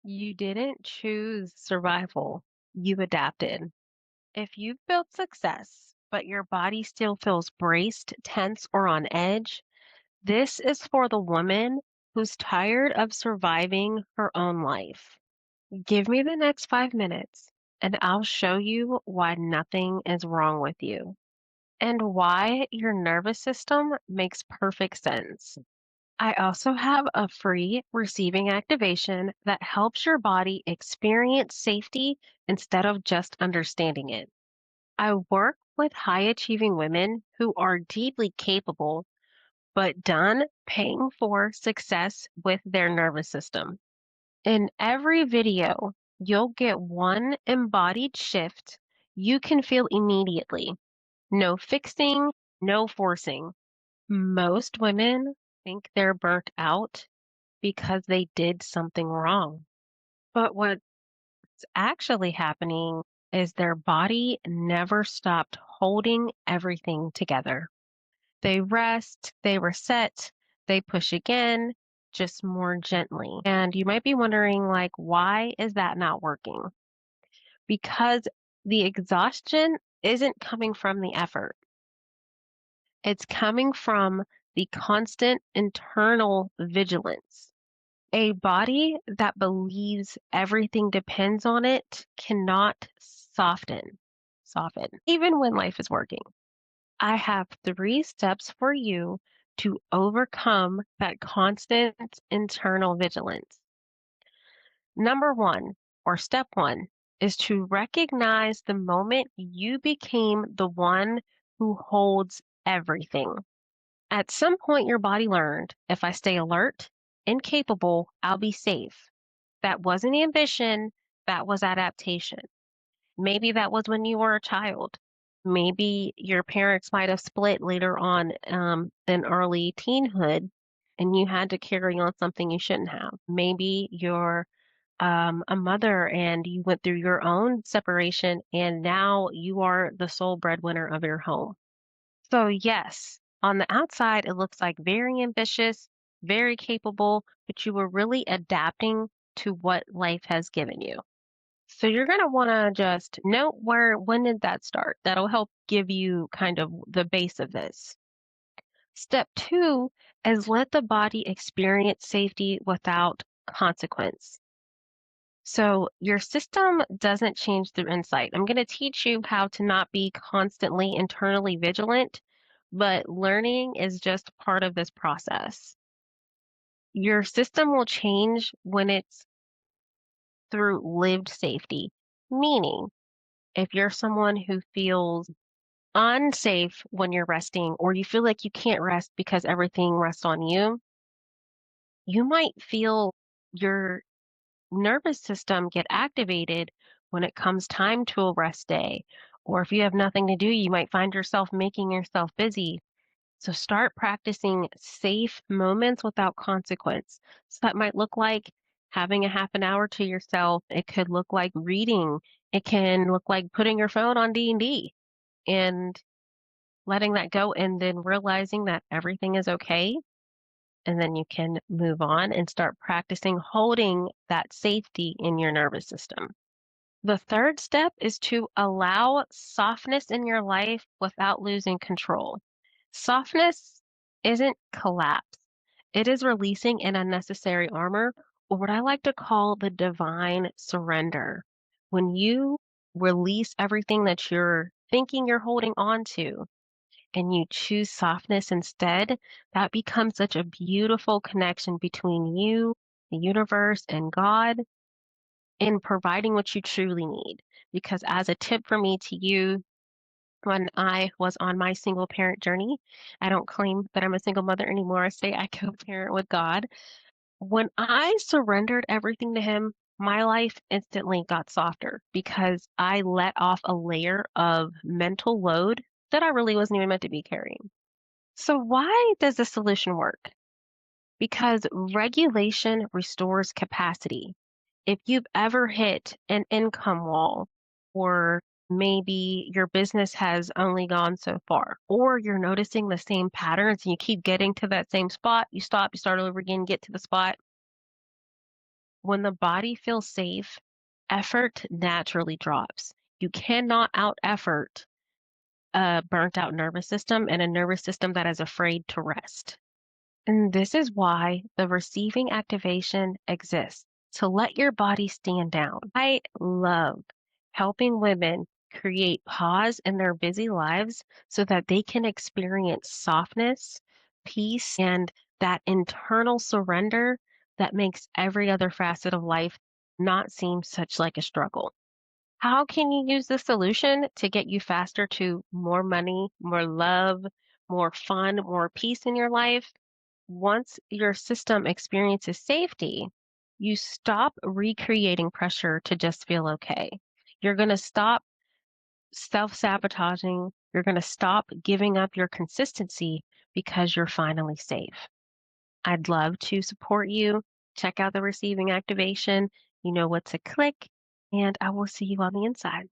You didn't choose survival, you adapted. If you've built success, but your body still feels braced, tense, or on edge, this is for the woman who's tired of surviving her own life. Give me the next 5 minutes, and I'll show you why nothing is wrong with you and why your nervous system makes perfect sense. I also have a free receiving activation that helps your body experience safety instead of just understanding it. I work with high achieving women who are deeply capable but done paying for success with their nervous system. In every video, you'll get one embodied shift you can feel immediately. No fixing, no forcing. Most women think they're burnt out because they did something wrong. But what's actually happening is their body never stopped holding everything together. They rest, they reset, they push again, just more gently. And you might be wondering, like, why is that not working? Because the exhaustion isn't coming from the effort, it's coming from the constant internal vigilance. A body that believes everything depends on it cannot soften, even when life is working. I have 3 steps for you to overcome that constant internal vigilance. Number one, or step one, is to recognize the moment you became the one who holds everything. At some point, your body learned if I stay alert and capable, I'll be safe. That wasn't ambition, that was adaptation. Maybe that was when you were a child. Maybe your parents might have split later on in early teenhood and you had to carry on something you shouldn't have. Maybe you're a mother and you went through your own separation and now you are the sole breadwinner of your home. So, yes, on the outside, it looks like very ambitious, very capable, but you were really adapting to what life has given you. So you're going to want to just note when did that start? That'll help give you kind of the base of this. Step two is let the body experience safety without consequence. So your system doesn't change through insight. I'm going to teach you how to not be constantly internally vigilant, but learning is just part of this process. Your system will change when it's through lived safety, meaning if you're someone who feels unsafe when you're resting, or you feel like you can't rest because everything rests on you, you might feel your nervous system get activated when it comes time to a rest day. Or if you have nothing to do, you might find yourself making yourself busy. So start practicing safe moments without consequence. So that might look like having a half an hour to yourself. It could look like reading. It can look like putting your phone on D&D and letting that go and then realizing that everything is okay. And then you can move on and start practicing holding that safety in your nervous system. The third step is to allow softness in your life without losing control. Softness isn't collapse. It is releasing an unnecessary armor, or what I like to call the divine surrender. When you release everything that you're thinking you're holding on to and you choose softness instead, that becomes such a beautiful connection between you, the universe, and God in providing what you truly need. Because as a tip from me to you, when I was on my single parent journey, I don't claim that I'm a single mother anymore. I say I co-parent with God. When I surrendered everything to Him, my life instantly got softer because I let off a layer of mental load that I really wasn't even meant to be carrying. So, why does the solution work? Because regulation restores capacity. If you've ever hit an income wall, or maybe your business has only gone so far, or you're noticing the same patterns and you keep getting to that same spot, you stop, you start over again, get to the spot. When the body feels safe, effort naturally drops. You cannot out effort a burnt out nervous system and a nervous system that is afraid to rest. And this is why the receiving activation exists to let your body stand down. I love helping women create pause in their busy lives so that they can experience softness, peace, and that internal surrender that makes every other facet of life not seem such like a struggle. How can you use the solution to get you faster to more money, more love, more fun, more peace in your life? Once your system experiences safety, you stop recreating pressure to just feel okay. You're going to stop self sabotaging. You're going to stop giving up your consistency because you're finally safe. I'd love to support you. Check out the receiving activation. You know what to click, and I will see you on the inside.